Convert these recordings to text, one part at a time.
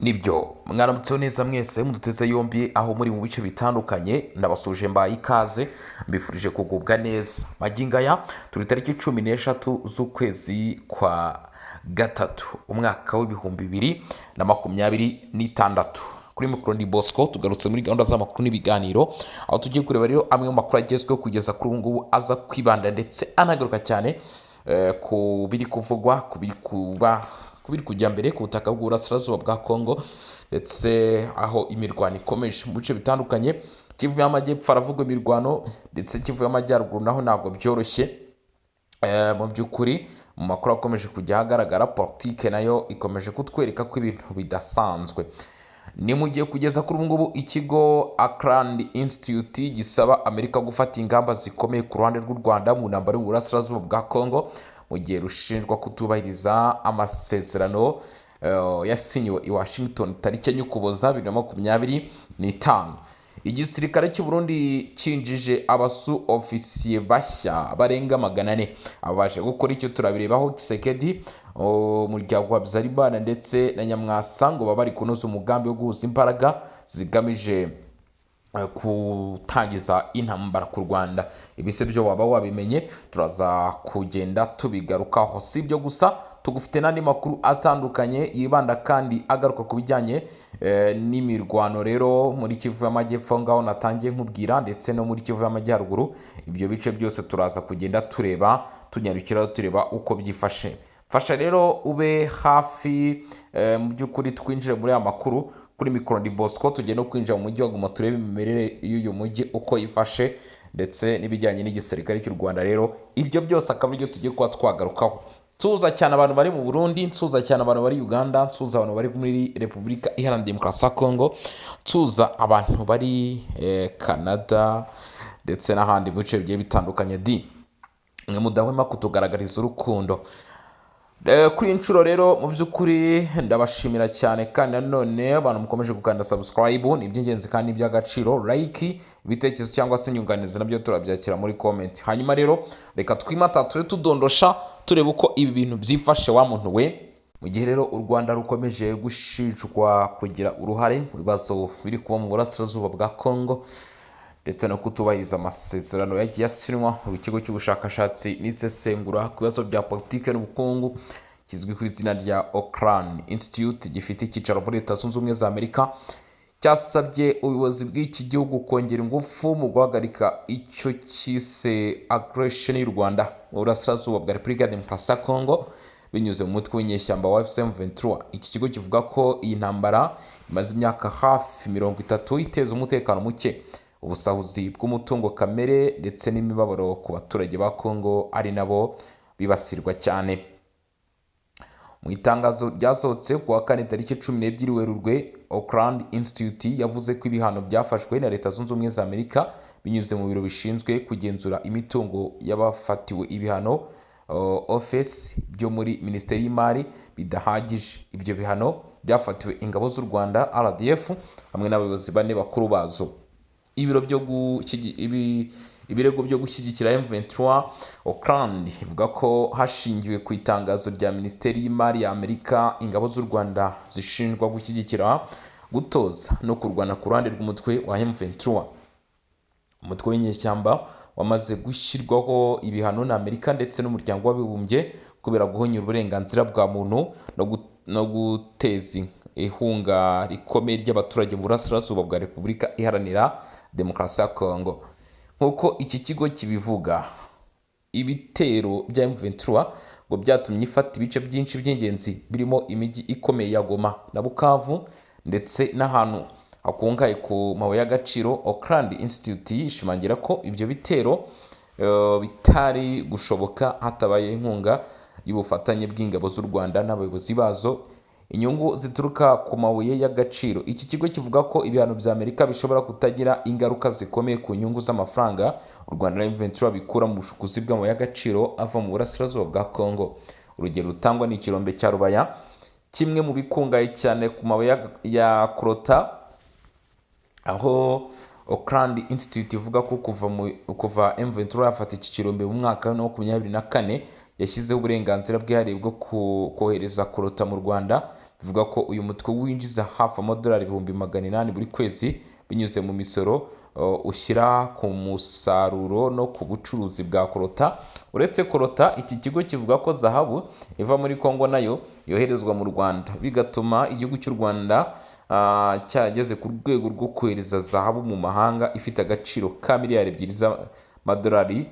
nibyo mwaramutseho neza mwese muduteze yombi aho muri mu bice bitandukanye ndabasuje mbaye ikaze mbifurije kugubwa neza magingo aya turi tariki 16 z'ukwezi kwa gatatu umwaka w'ibihumbi 2026 kuri mikoro ndi Bosco tugarutse muri gahunda z'amakuru n'ibiganiro aho tugiye kureba rero amwe mu makuru agezweho kugeza kuri ubu ngubu aza kwibanda ndetse anagaruka cyane ku biri kuvugwa ku biri kujya mbere ku butaka bw'uburasirazuba bwa Congo ndetse aho imirwano ikomeje mu bice bitandukanye. Kivu y'Amajyepfo haravugwa imirwano ndetse Kivu y'Amajyaruguru naho ntabwo byoroshye. Mu by'ukuri mu makuru akomeje kujya hagaragara politike nayo ikomeje kutwereka ko ibintu bidasanzwe. Ni mu gihe kugeza kuri ubu ngubu ikigo Akland Institute gisaba Amerika gufata ingamba zikomeye ku ruhande rw'u Rwanda mu ntambara y'uburasirazuba bwa Congo mu gihe rushinjwa kutubahiriza amasezerano yasinyiwe i Washington tariki enye Ukuboza 2025. Igisirikare cy'u Burundi cyinjije abasu ofisiye bashya barenga 400 abaje gukora icyo turabirebaho. Tshisekedi umuryango wa Habyarimana ndetse na Nyamwasa ngo baba bari kunoza umugambi wo guhuza imbaraga zigamije kutangiza intambara ku Rwanda. Ibise byo waba wabimenye turaza kugenda tubigarukaho. Si ibyo gusa tugufite n'andi makuru atandukanye yibanda kandi agaruka ku bijyanye n'imirwano rero muri Kivu y'Amajyepfo ngaho natangiye nkubwira ndetse no muri Kivu y'Amajyaruguru. Ibyo bice byose turaza kugenda tureba tunyarukira tureba uko byifashe. Fasha rero ube hafi mu by'ukuri twinjire muri aya makuru. Kuri mikoro ndi Bosco tugenda kwinjira mu mujyi wa Goma turebe imimerere y'uyu mujyi uko yifashe ndetse n'ibijyanye n'igisirikare cy'u Rwanda. Rero ibyo byose akaba aribyo tugiye kuba twagarukaho. Nsuza cyane abantu bari mu Burundi, nsuza cyane abantu bari Uganda, nsuza abantu bari muri Repubulika Iharanira Demokarasi ya Congo, nsuza abantu bari Canada ndetse n'ahandi mu bice bigiye bitandukanye. Mwe mudahwema kutugaragariza urukundo. Kuri inshuro rero mu by'ukuri ndabashimira cyane kandi nanone abantu mukomeje gukanda subscribe ni iby'ingenzi kandi iby'agaciro. Like ibitekerezo cyangwa se inyunganizi nabyo turabyakira muri comment. Hanyuma rero reka twimata tudondosha turebe uko ibi bintu byifashe wa muntu we. Mu gihe rero u Rwanda rukomeje gushijwa kugira uruhare mu bibazo biri kuba mu burasirazuba bwa Congo ndetse no kutubahiriza amasezerano yagiye yasinywa mu kigo cy'ubushakashatsi n'isesengura ku bibazo bya politike n'ubukungu kizwi ku izina rya Akland Institute gifite icyicaro muri Leta Zunze Ubumwe za Amerika, cyasabye ubuyobozi bw'iki gihugu kongera ingufu mu guhagarika icyo cyise aggression y'u Rwanda mu burasirazuba bwa Repubulika ya Demokarasi ya Congo binyuze mu mutwe w'inyeshyamba wa M23. Iki kigo kivuga ko iyi ntambara imaze imyaka hafi 30 iteza umutekano muke, ubusahuzi bw'umutungo kamere ndetse n'imibabaro ku baturage ba Congo ari nabo bibasirwa cyane. Mu itangazo ryasohotse ku wa kane tariki 12 Werurwe, Akland Institute yavuze ko ibihano byafashwe na Leta Zunze Ubumwe za Amerika binyuze mu biro bishinzwe kugenzura imitungo y'abafatiwe ibihano office byo muri Minisiteri y'Imari bidahagije. Ibyo bihano byafatiwe ingabo z'u Rwanda RDF hamwe n'abayobozi bane bakuru bazo. Ibirego byo gushyigikira M23 Akland ivuga ko hashingiwe ku itangazo rya Minisiteri y'Imari ya Amerika, ingabo z'u Rwanda zishinjwa gushyigikira, gutoza no kurwana ku ruhande rw'umutwe wa M23. Umutwe w'inyeshyamba wamaze gushyirwaho ibihano na Amerika ndetse n'umuryango w'abibumbye kubera guhonyura uburenganzira bwa muntu no guteza ihunga rikomeye ry'abaturage mu burasirazuba bwa Repubulika Iharanira Demokarasi ya Congo. Nk'uko iki kigo kibivuga, ibitero bya M23 ngo byatumye ifata ibice byinshi by'ingenzi birimo imijyi ikomeye ya Goma na Bukavu ndetse n'ahantu hakungahaye ku mabuye y'agaciro. Akland Institute ishimangira ko ibyo bitero bitari gushoboka hatabaye inkunga y'ubufatanye bw'ingabo z'u Rwanda n'abayobozi bazo, inyungu zituruka ku mabuye y'agaciro. Iki kigo kivuga ko ibihano bya Amerika bishobora kutagira ingaruka zikomeye ku nyungu z'amafaranga u Rwanda na M23 bikura mu bushukuzi bw'amabuye y'agaciro ava mu burasirazuba bwa Congo. Urugero rutangwa ni ikirombe cya Rubaya, kimwe mu bikungahaye cyane ku mabuye ya Krota, aho Akland Institute ivuga ko kuva M23 yafata iki kirombe mu mwaka wa 2024 yashyizeho uburenganzira bwihariye bwo kohereza Krota mu Rwanda bivuga ko uyu mutwe winjiza hafi amadolari 800,000 buri kwezi binyuze mu misoro ushyira ku musaruro no ku bucuruzi bwa Kolota. Uretse Kolota, iki kigo kivuga ko zahabu iva muri Kongo nayo yoherezwa mu Rwanda, bigatuma igihugu cy'u Rwanda cyageze ku rwego rwo kohereza zahabu mu mahanga ifite agaciro ka miliyari 2 z'amadolari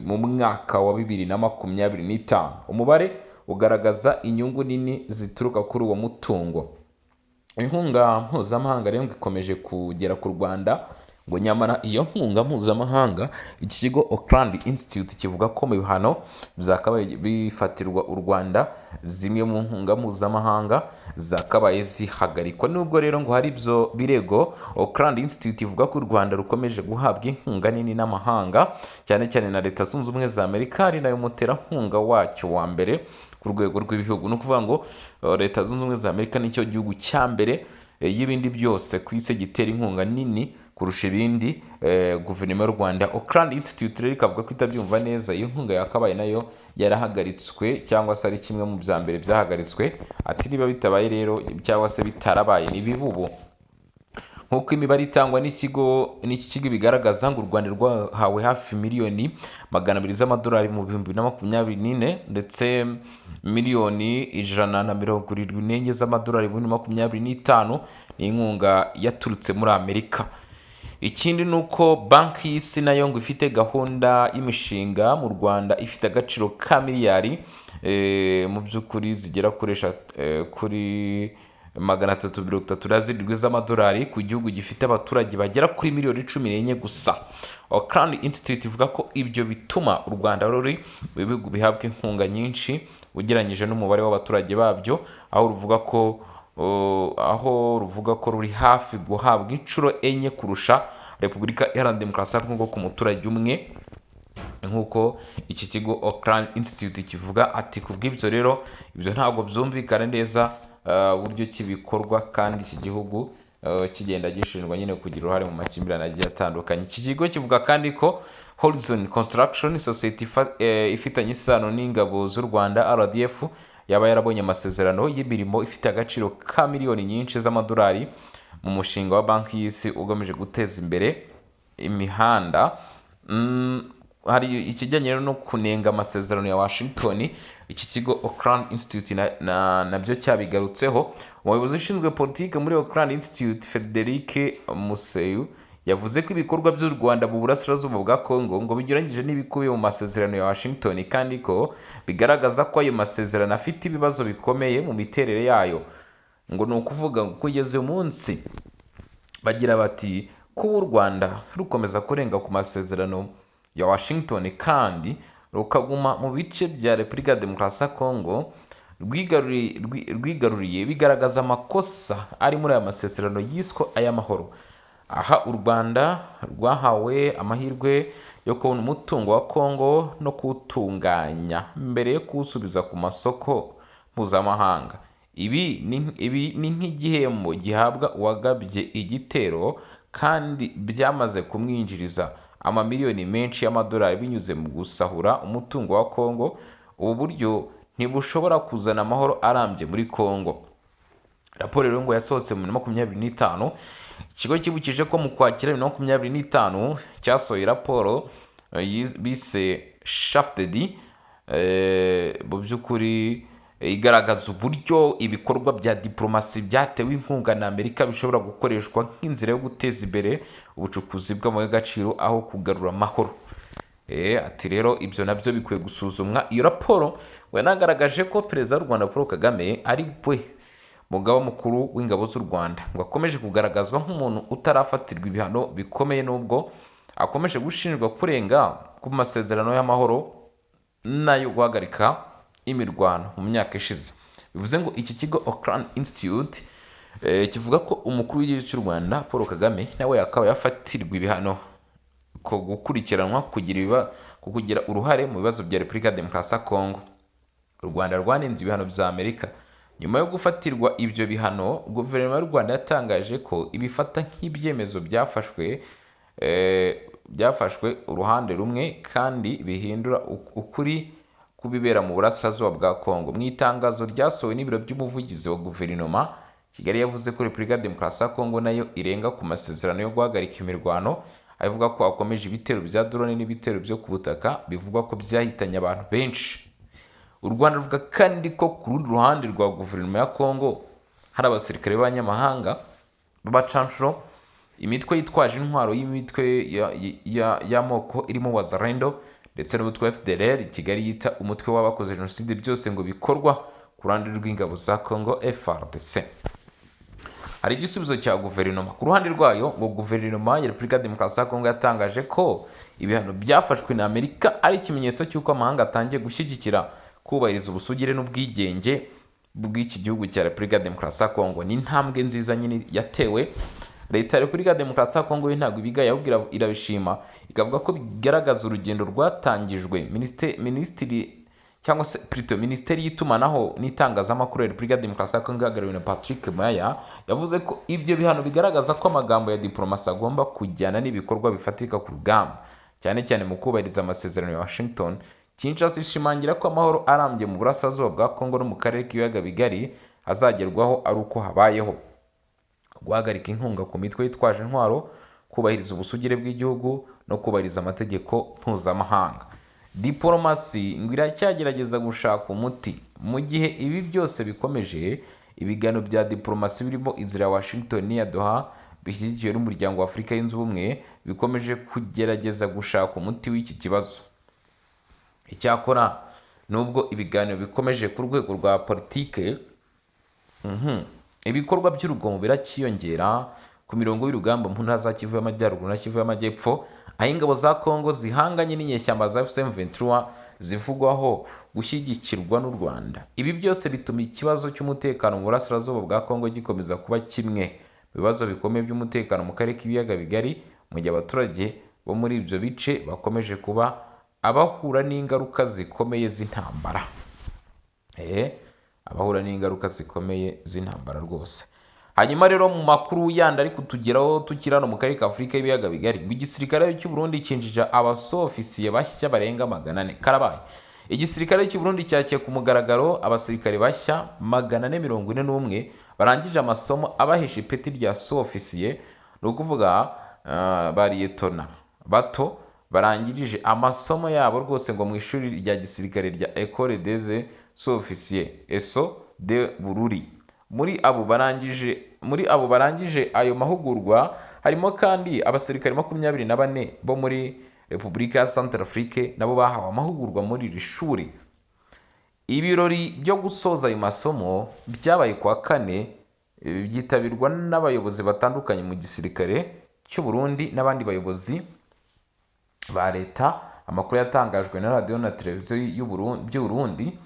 mu mwaka wa 2025. Umubare ugaragaza inyungu nini zituruka kuri uwo mutungo. Inkunga mpuzamahanga rero ikomeje kugera ku Rwanda, ngo nyamara iyo nkunga mpuzamahanga iki kigo Auckland Institute kivuga ko mu bihano byakabaye bifatirwa u Rwanda zimwe mu nkunga mpuzamahanga zakabaye zihagarikwa. Nubwo rero ngo hari ibyo birego, Auckland Institute ivuga ko u Rwanda rukomeje guhabwa inkunga nini n'amahanga, cyane cyane na Leta Zunze Ubumwe za Amerika, ari nayo muterankunga wacyo wa mbere ku rwego rw'ibihugu. Ni ukuvuga ngo Leta Zunze Ubumwe za Amerika nicyo gihugu cya mbere y'ibindi byose ku isi gitera inkunga nini kurusha ibindi guverinoma y'u Rwanda. Auckland Institute rero ikavuga ko itabyumva neza iyo nkunga yakabaye nayo yarahagaritswe, cyangwa se ari kimwe mu bya mbere byahagaritswe. Ati niba bitabaye rero cyangwa se bitarabaye ni bibubu. Nk'uko imibare itangwa n'iki kigo bigaragaza, ngo u Rwanda rwahawe hafi miliyoni 200 z'amadolari mu 2024 ndetse miliyoni 174 z'amadolari mu 2025 ni inkunga yaturutse muri Amerika. Ikindi ni uko banki y'isi nayo ngo ifite gahunda y'imishinga mu Rwanda ifite agaciro ka miliyari mu by'ukuri zigera kuri 337 z'amadolari ku gihugu gifite abaturage bagera kuri miliyoni 14 gusa. Auckland Institute ivuga ko ibyo bituma u Rwanda ruri mu bihugu bihabwa inkunga nyinshi ugereranyije n'umubare w'abaturage babyo, aho ruvuga ko ruri hafi guhabwa inshuro 4 kurusha Repubulika Iharanira Demokarasi ya Kongo ku muturage umwe, nk'uko iki kigo Auckland Institute kivuga. Ati kubw'ibyo rero ibyo ntabwo byumvikana neza uburyo kibikorwa, kandi iki gihugu kigenda gishinjwa nyine kugira uruhare mu makimbirane agiye atandukanye. Iki kigo kivuga kandi ko Horizon Construction Society ifitanye isano n'ingabo z'u Rwanda RDF yaba yarabonye amasezerano y'imirimo ifite agaciro ka miliyoni nyinshi z'amadolari mu mushinga wa banki y'isi ugamije guteza imbere imihanda. Hari ikijyanye no kunenga amasezerano ya Washington, iki kigo Auckland Institute nabyo cyabigarutseho. Umuyobozi ushinzwe politiki muri Auckland Institute Frederic Museyu yavuze ko ibikorwa by'u Rwanda mu burasirazuba bwa Kongo ngo binyuranyije n'ibikubiye mu masezerano ya Washington, kandi ko bigaragaza ko ayo masezerano afite ibibazo bikomeye mu miterere yayo. Ngo ni ukuvuga ngo kugeza uyu munsi bagira bati kuba u Rwanda rukomeza kurenga ku masezerano ya Washington kandi rukaguma mu bice bya Repubulika ya Demokarasi ya Kongo rwigaruriye, bigaragaza amakosa ari muri aya masezerano yiswe ay'amahoro. Aha u Rwanda rwahawe amahirwe yo kubona umutungo wa Kongo no kuwutunganya mbere yo kuwusubiza ku masoko mpuzamahanga. Ibi ni nk'igihembo gihabwa uwagabye igitero kandi byamaze kumwinjiriza amamiliyoni menshi y'amadolari binyuze mu gusahura umutungo wa Kongo. Ubu buryo ntibushobora kuzana amahoro arambye muri Kongo. Raporo rero ngo yasohotse mu 2025. Ikigo kibukije ko mu Kwakira 2025 cyasohoye raporo bise Shafted mu by'ukuri igaragaza uburyo ibikorwa bya diplomasi byatewe inkunga na Amerika bishobora gukoreshwa nk'inzira yo guteza imbere ubucukuzi bw'amabuye y'agaciro aho kugarura amahoro. Ati rero ibyo nabyo bikwiye gusuzumwa. Iyo raporo yanagaragaje ko Perezida w'u Rwanda Paul Kagame ari we mugaba mukuru w'ingabo z'u Rwanda, ngo akomeje kugaragazwa nk'umuntu utarafatirwa ibihano bikomeye, nubwo akomeje gushinjwa kurenga ku masezerano y'amahoro n'ayo guhagarika imirwano mu myaka ishize. Bivuze ngo iki kigo Auckland Institute kivuga ko umukuru w'igihugu cy'u Rwanda Paul Kagame nawe akaba yafatirwa ibihano ko gukurikiranwa kugira uruhare mu bibazo bya Repubulika ya Demokarasi ya Kongo. U Rwanda rwanenze ibihano bya Amerika. Nyuma yo gufatirwa ibyo bihano, guverinoma y'u Rwanda yatangaje ko ibifata nk'ibyemezo byafashwe uruhande rumwe kandi bihindura ukuri kubibera mu burasirazuba bwa Kongo. Mu itangazo ryasohowe n'ibiro by'umuvugizi wa guverinoma, Kigali yavuze ko Repubulika ya Demokarasi ya Kongo nayo irenga ku masezerano yo guhagarika imirwano, avuga ko hakomeje ibitero bya drone n'ibitero byo ku butaka bivugwa ko byahitanye abantu benshi. U Rwanda ruvuga kandi ko ku rundi ruhande rwa guverinoma ya Kongo hari abasirikare b'abanyamahanga b'abacanshuro, imitwe yitwaje intwaro y'imitwe y'amoko irimo Wazalendo ndetse n'umutwe wa FDLR Kigali yita umutwe w'abakoze jenoside, byose ngo bikorwa ku ruhande rw'ingabo za Kongo FARDC. Hari igisubizo cya guverinoma. Ku ruhande rwayo ngo guverinoma ya Repubulika ya Demokarasi ya Kongo yatangaje ko ibihano byafashwe na Amerika ari ikimenyetso cy'uko amahanga atangiye gushyigikira kubahiriza ubusugire n'ubwigenge bw'iki gihugu cya Repubulika ya Demokarasi ya Kongo. Ni intambwe nziza nyine yatewe. Leta ya Repubulika ya Demokarasi ya Kongo ntabwo ibigaye ahubwo irabishima, ikavuga ko bigaragaza urugendo rwatangijwe. Minisiteri y'itumanaho n'itangazamakuru ya Repubulika ya Demokarasi ya Kongo ihagarariwe na Patrick Muyaya yavuze ko ibyo bihano bigaragaza ko amagambo ya diplomasi agomba kujyana n'ibikorwa bifatika ku rugamba, cyane cyane mu kubahiriza amasezerano ya Washington. Kinshasa ishimangira ko amahoro arambye mu burasirazuba bwa Kongo no mu karere k'ibiyaga bigari azagerwaho ari uko habayeho guhagarika inkunga ku mitwe yitwaje intwaro, kubahiriza ubusugire bw'igihugu no kubahiriza amategeko mpuzamahanga. Diplomasi ngo iracyagerageza gushaka umuti. Mu gihe ibi byose bikomeje, ibiganiro bya diplomasi birimo izira Washington n'iya Doha bishyigikiwe n'umuryango wa Afurika yunze ubumwe bikomeje kugerageza gushaka umuti w'iki kibazo. Icyakora nubwo ibiganiro bikomeje ku rwego rwa politike, ibikorwa by'urugomo biracyiyongera ku mirongo y'urugamba mu ntara za Kivu y'Amajyaruguru na Kivu y'Amajyepfo, aho ingabo za Kongo zihanganye n'inyeshyamba za M23 zivugwaho gushyigikirwa n'u Rwanda. Ibi byose bituma ikibazo cy'umutekano mu burasirazuba bwa Kongo gikomeza kuba kimwe mu bibazo bikomeye by'umutekano mu karere k'ibiyaga bigari, mu gihe abaturage bo muri ibyo bice bakomeje kuba abahura n'ingaruka zikomeye z'intambara. Abahura n'ingaruka zikomeye z'intambara rwose. Hanyuma rero mu makuru yandi ari kutugeraho tukiri hano mu karere ka Afurika y'ibiyaga bigari, ngo igisirikare cy'u Burundi cyinjije abasofisiye bashya barenga 400. Karabaye igisirikare cy'u Burundi cyakiye ku mugaragaro abasirikare bashya 441 barangije amasomo abahesha ipeti rya sofisiye, ni ukuvuga bariyetona bato barangirije amasomo yabo rwose ngo mu ishuri rya gisirikare rya École des Sofficiers ESO de Bururi. Muri abo barangije ayo mahugurwa harimo kandi abasirikare 24 bo muri Repubulika ya Centrafrique nabo bahawe amahugurwa muri iri shuri. Ibirori byo gusoza ayo masomo byabaye kuwa kane, byitabirwa n'abayobozi batandukanye mu gisirikare cy'u Burundi n'abandi bayobozi ba leta. Amakuru yatangajwe na radio na televiziyo y'u Burundi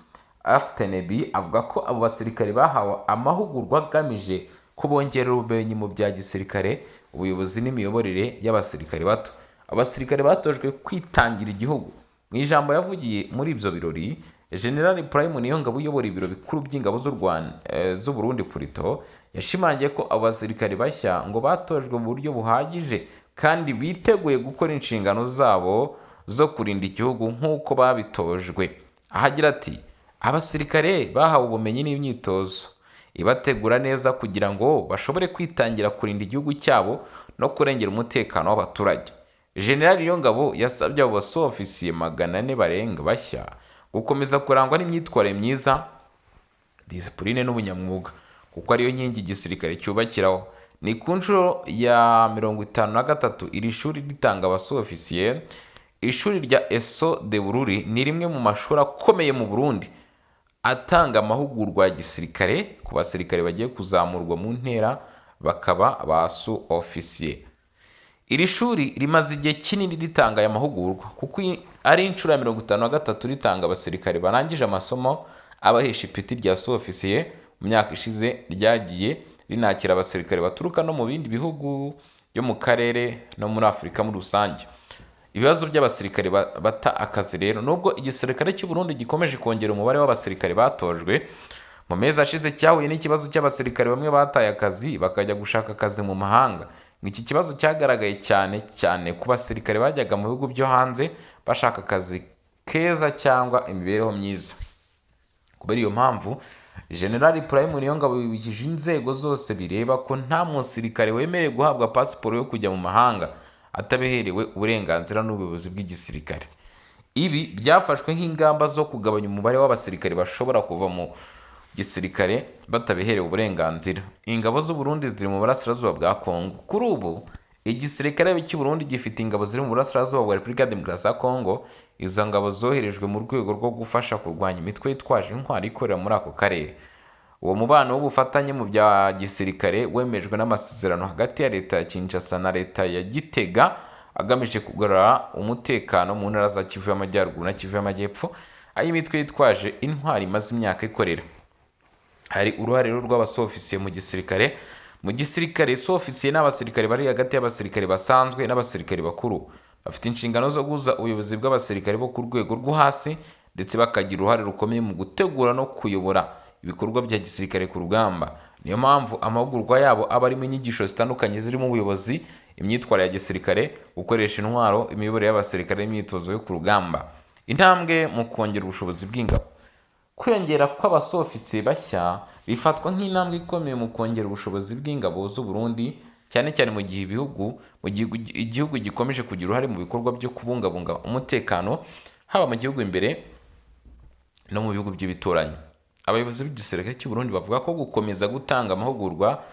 RTNB avuga ko abo basirikare bahawe amahugurwa agamije kubongerera ubumenyi mu bya gisirikare, ubuyobozi n'imiyoborere y'abasirikare bato. Abasirikare batojwe kwitangira igihugu. Mu ijambo yavugiye muri ibyo birori, General Prime Niyongabo uyobora ibiro bikuru by'ingabo z'u Rwanda z'u Burundi Purito yashimangiye ko abo basirikare bashya ngo batojwe mu buryo buhagije kandi biteguye gukora inshingano zabo zo kurinda igihugu nk'uko babitojwe. Ahagira ati abasirikare bahawe ubumenyi n'imyitozo ibategura neza kugira ngo bashobore kwitangira kurinda igihugu cyabo no kurengera umutekano w'abaturage. General Niyongabo yasabye abo basofisiye 400 barenga bashya gukomeza kurangwa n'imyitwarire myiza, discipline n'ubunyamwuga kuko ariyo nkingi igisirikare cyubakiraho. Ni ku nshuro ya 53 iri shuri ritanga abasofisiye. Ishuri rya ESO de Bururi ni rimwe mu mashuri akomeye mu Burundi atanga amahugurwa ya gisirikare ku basirikare bagiye kuzamurwa mu ntera bakaba ba su-ofisiye. Iri shuri rimaze igihe kinini ritanga aya mahugurwa kuko ari inshuro ya 53 ritanga abasirikare barangije amasomo abahesha ipeti rya su-ofisiye. Mu myaka ishize ryagiye rinakira abasirikare baturuka no mu bindi bihugu byo mu karere no muri Afurika muri rusange. Ibibazo by'abasirikare bata akazi rero, nubwo igisirikare cy'u Burundi gikomeje kongera umubare w'abasirikare batojwe, mu mezi ashize cyahuye n'ikibazo cy'abasirikare bamwe bataye akazi bakajya gushaka akazi mu mahanga. Iki kibazo cyagaragaye cyane ku basirikare bajyaga mu bihugu byo hanze bashaka akazi keza cyangwa imibereho myiza. Kubera iyo mpamvu General Prime Niyongabo yibukije inzego zose bireba ko nta musirikare wemerewe guhabwa pasiporo yo kujya mu mahanga atabiherewe uburenganzira n'ubuyobozi bw'igisirikare. Ibi byafashwe nk'ingamba zo kugabanya umubare w'abasirikare bashobora kuva mu gisirikare batabiherewe uburenganzira. Ingabo z'u Burundi ziri mu burasirazuba bwa Kongo. Kuri ubu igisirikare cy'u Burundi gifite ingabo ziri mu burasirazuba bwa Repubulika ya Demokarasi ya Kongo. Izo ngabo zoherejwe mu rwego rwo gufasha kurwanya imitwe yitwaje intwari ikorera muri ako karere. Uwo mubano w'ubufatanye mu bya gisirikare wemejwe n'amasezerano hagati ya leta ya Kinshasa na leta ya Gitega agamije kugarura umutekano mu ntara za Kivu y'Amajyaruguru na Kivu y'Amajyepfo, aho imitwe yitwaje intwari imaze imyaka ikorera. Hari uruhare rw'abasofisiye mu gisirikare. Mu gisirikare sofisiye n'abasirikare bari hagati y'abasirikare basanzwe n'abasirikare bakuru, bafite inshingano zo guhuza ubuyobozi bw'abasirikare bo ku rwego rwo hasi ndetse bakagira uruhare rukomeye mu gutegura no kuyobora ibikorwa bya gisirikare ku rugamba. Niyo mpamvu amahugurwa yabo aba arimo inyigisho zitandukanye zirimo ubuyobozi, imyitwarire ya gisirikare, gukoresha intwaro, imiyoborere y'abasirikare n'imyitozo yo ku rugamba. Intambwe mu kongera ubushobozi bw'ingabo. Kwiyongera kw'abasofisiye bashya bifatwa nk'intambwe ikomeye mu kongera ubushobozi bw'ingabo z'u Burundi, cyane cyane mu gihe igihugu gikomeje kugira uruhare mu bikorwa byo kubungabunga umutekano haba mu gihugu imbere no mu bihugu by'ibituranyi. Abayobozi b'igisirikare cy'u Burundi bavuga ko gukomeza gutanga amahugurwa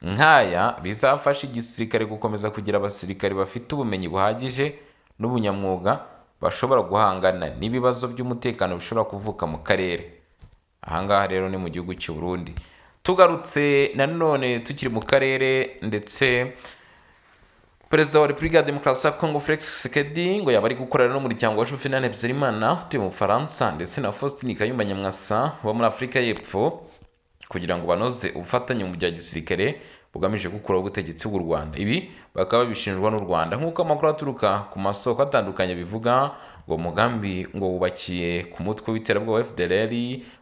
nk'aya bizafasha igisirikare gukomeza kugira abasirikare bafite ubumenyi buhagije n'ubunyamwuga bashobora guhangana n'ibibazo by'umutekano bishobora kuvuka mu karere. Ahangaha rero ni mu gihugu cy'u Burundi. Tugarutse nanone tukiri mu karere, ndetse Perezida wa Repubulika ya Demokarasi ya Kongo Felix Tshisekedi ngo yaba ari gukorana n'umuryango wa Juvenal Habyarimana utuye mu Bufaransa ndetse na Faustin Kayumba Nyamwasa bo muri Afurika y'Epfo kugira ngo banoze ubufatanye mu bya gisirikare bugamije gukuraho ubutegetsi bw'u Rwanda. Ibi bakaba babishinjwa n'u Rwanda nk'uko amakuru aturuka ku masoko atandukanye bivuga. Ngo mugambi ngo wubakiye ku mutwe w'iterabwoba FDLR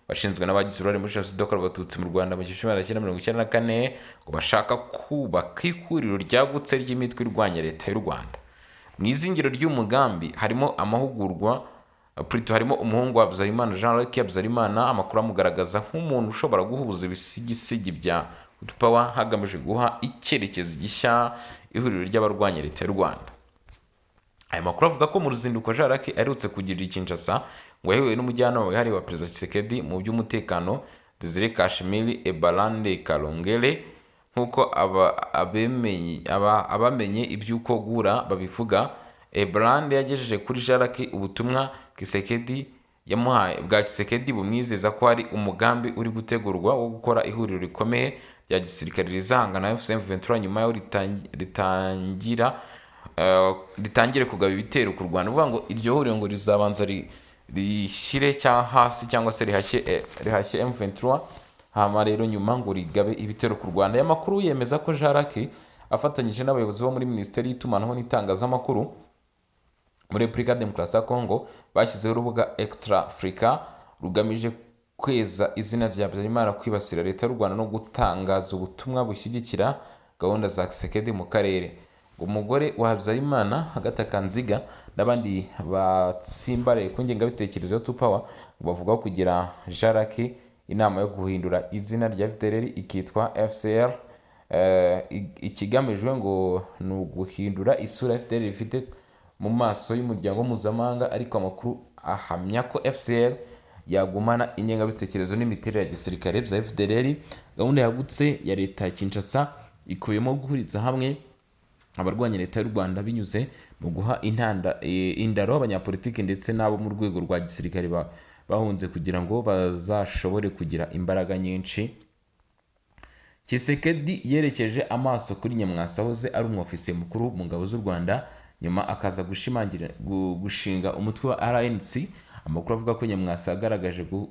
washinzwe n'abagize uruhare muri Jenoside yakorewe Abatutsi mu Rwanda mu 1994, ngo bashaka kubaka ihuriro ryagutse ry'imitwe irwanya leta y'u Rwanda. Mu izingiro ry'umugambi harimo amahugurwa harimo umuhungu wa Habyarimana Jean-Luc Habyarimana. Amakuru amugaragaza nk'umuntu ushobora guhuza ibisigisigi bya Power hagamije guha icyerekezo gishya ihuriro ry'abarwanya leta y'u Rwanda. Aya makuru avuga ko mu ruzinduko Jean-Luc aherutse kugirira i Kinshasa ngo yahuye n'umujyanama wihariye wa Perezida Tshisekedi mu by'umutekano Desire Kashmiri Ebalande Kalongere, nk'uko abamenye iby'uko guhura babivuga. Ebalande yagejeje kuri Jean-Luc ubutumwa bwa Tshisekedi bumwizeza ko hari umugambi uri gutegurwa wo gukora ihuriro rikomeye rya gisirikare rizahangana na M23 nyuma yo ritangire kugaba ibitero ku Rwanda. Uvuga ngo iryo huriro ngo rizabanza rishyire hasi cyangwa se rihashye M23, hama rero nyuma ngo rigabe ibitero ku Rwanda. Aya makuru yemeza ko Jean-Luc afatanyije n'abayobozi bo muri Minisiteri y'Itumanaho n'Itangazamakuru muri Repubulika ya Demokarasi ya Kongo bashyizeho urubuga Extra Africa rugamije kweza izina rya Habyarimana, kwibasira leta y'u Rwanda no gutangaza ubutumwa bushyigikira gahunda za Tshisekedi mu karere. Umugore wa Habyarimana Agatha Kanziga n'abandi batsimbaraye ku ngengabitekerezo ya Power bavuga kugira Jean-Luc inama yo guhindura izina rya FDLR ikitwa FCR. Ikigamijwe ngo ni uguhindura isura FDLR ifite mu maso y'umuryango mpuzamahanga, ariko amakuru ahamya ko FCR yagumana ingengabitekerezo n'imiterere ya gisirikare bya FDLR. Gahunda yagutse ya leta ya Kinshasa ikubiyemo guhuriza hamwe abarwanya leta y'u Rwanda binyuze mu guha indaro abanyapolitiki ndetse n'abo mu rwego rwa gisirikare bahunze kugira ngo bazashobore kugira imbaraga nyinshi. Tshisekedi yerekeje amaso kuri Nyamwasa wahoze ari umwofisiye mukuru mu ngabo z'u Rwanda, nyuma akaza gushinga umutwe wa RNC. Amakuru avuga ko Nyamwasa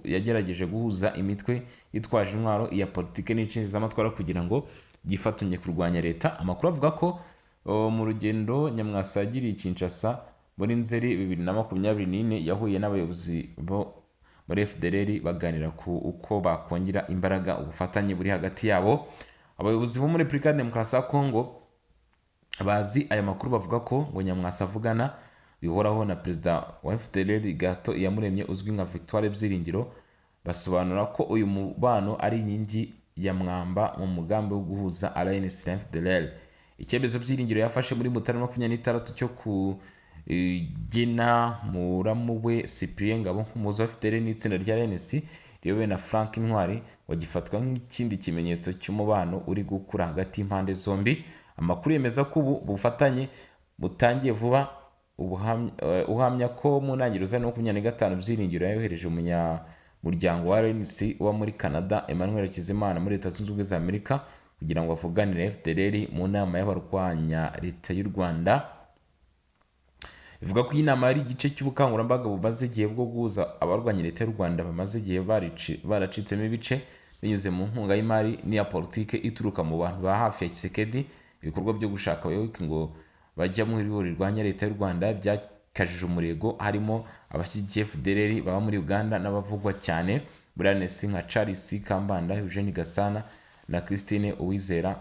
yagerageje guhuza imitwe yitwaje intwaro iya politike n'inshinzamatwara kugira ngo yifatanye kurwanya leta. Amakuru avuga ko mu rugendo Nyamwasa yagiriye Kinshasa muri Nzeri 2024 yahuye n'abayobozi bo muri FDLR baganira ku uko bakongera imbaraga ubufatanye buri hagati yabo. Abayobozi bo muri Repubulika ya Demokarasi ya Kongo bazi aya makuru bavuga ko ngo Nyamwasa avugana bihoraho na perezida wa FDLR Gaston Iyamuremye uzwi nka Victoire Byiringiro, basobanura ko uyu mubano ari inkingi ya mwamba mu mugambi wo guhuza RNC na FDLR. Icyemezo Byiringiro yafashe muri Mutarama 26 cyo kugena muramu we Cyprien Ngabo nk'umuhuza wa FDLR n'itsinda rya RNC riyobowe na Frank Intwari, wagifatwa nk'ikindi kimenyetso cy'umubano uri gukura hagati y'impande zombi. Amakuru yemeza ko ubu bufatanye butangiye vuba, uhamya ko mu ntangiriro za 2025 Byiringiro yayohereje umunyamuryango wa RNC uba muri Canada Emmanuel Hakizimana muri Leta Zunze Ubumwe za Amerika kugira ngo avuganire FDLR mu nama y'abarwanya leta y'u Rwanda. Ivuga ko iyi nama ari igice cy'ubukangurambaga bumaze igihe bwo guhuza abarwanya leta y'u Rwanda bamaze igihe baracitsemo ibice binyuze mu nkunga y'imari n'iya politike ituruka mu bantu ba hafi ya Tshisekedi. Ibikorwa byo gushaka abayoboke ngo bajya mu ihuriro rirwanya leta y'u Rwanda byakajije umurego, harimo abashyigikiye FDLR baba muri Uganda n'abavugwa cyane muri RNC nka Charles Kambanda, Eugene Gasana na Christine Uwizera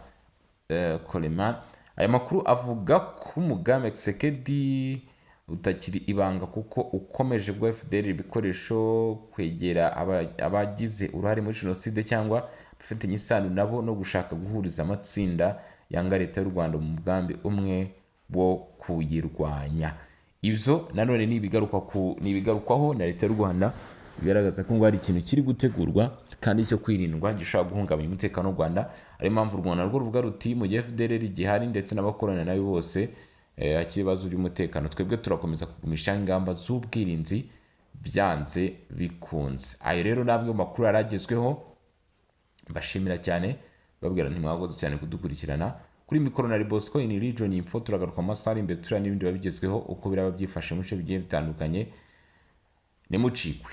Coleman. Aya makuru avuga ko umugambi Tshisekedi utakiri ibanga kuko ukomeje bwa FDLR ibikoresho kwegera abagize uruhare muri jenoside cyangwa bafitanye isano nabo no gushaka guhuriza amatsinda yanga leta y'u Rwanda mu mugambi umwe wo kuyirwanya. Ibyo nanone nibigarukwaho na leta y'u Rwanda, bigaragaza ko ngo hari ikintu kiri gutegurwa kandi cyo kwirindwa gishobora guhungabanya umutekano w'u Rwanda. Ari impamvu u Rwanda rwo ruvuga ruti mu gihe FDLR gihari ndetse n'abakorana nayo bose akiri ibibazo by'umutekano, twebwe turakomeza kugumisha ingamba z'ubwirinzi byanze bikunze. Ayo rero nabwo makuru yaragezweho, mbashimira cyane babwira ntimwagoze cyane kudukurikirana. Kuri mikoro na Bosco in Region Info turagaruka amasaha imbere turana n'ibindi babigezweho uko biraba byifashe mu bice bigiye bitandukanye. Nimucikwe.